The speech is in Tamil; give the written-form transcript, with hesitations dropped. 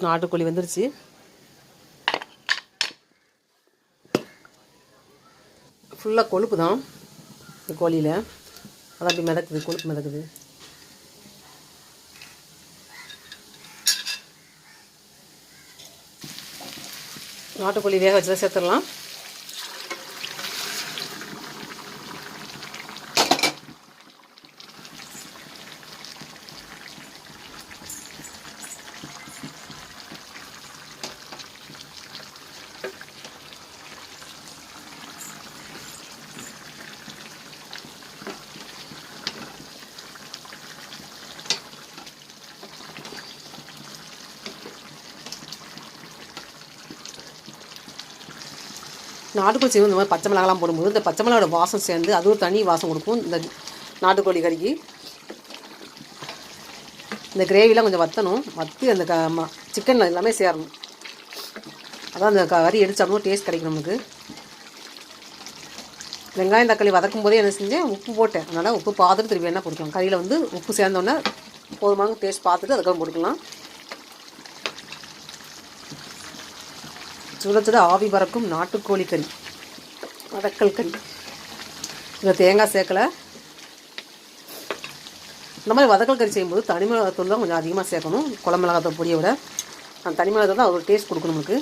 நாட்டுக்கோழி வந்துருச்சு. ஃபுல்லாக கொழுப்பு தான் இந்த கோழியில், அதான் அப்படி மிதக்குது, கொழுப்பு மிதக்குது. நாட்டுக்கோழி வேக வச்சு தான் சேர்த்துடலாம். நாட்டுக்கோழி செய்வது இந்த மாதிரி பச்சை மிளகாலாம் போடும்போது இந்த பச்சை மிளகாவோட வாசம் சேர்ந்து அது ஒரு தனி வாசம் கொடுக்கும். இந்த நாட்டுக்கோழி கறிக்கு இந்த கிரேவிலாம் கொஞ்சம் வற்றணும், வற்றி அந்த சிக்கன் எல்லாமே சேரணும். அதான் அந்த கறி எடுத்து டேஸ்ட் கிடைக்கும் நமக்கு. வெங்காயம் தக்காளி வதக்கும் போதே என்ன செஞ்சேன், உப்பு போட்டேன். அதனால் உப்பு பார்த்துட்டு திருப்பி என்ன போட்டுக்கலாம். கறியில் வந்து உப்பு சேர்ந்தோன்னே போதுமான டேஸ்ட் பார்த்துட்டு அதுக்கப்புறம் போட்டுக்கலாம். சுட சுட ஆவி பறக்கும் நாட்டுக்கோழி கறி, வதக்கல் கறி. இதில் தேங்காய் சேர்க்கலை. இந்த மாதிரி வதக்கல் கறி செய்யும்போது தனி மிளகாத்தூள் தான் கொஞ்சம் அதிகமாக சேர்க்கணும், குழம்பு மிளகாத்தூள் பொடியை விட. அந்த தனி மிளகாத்தூள் தான் ஒரு டேஸ்ட் கொடுக்கணும் நமக்கு.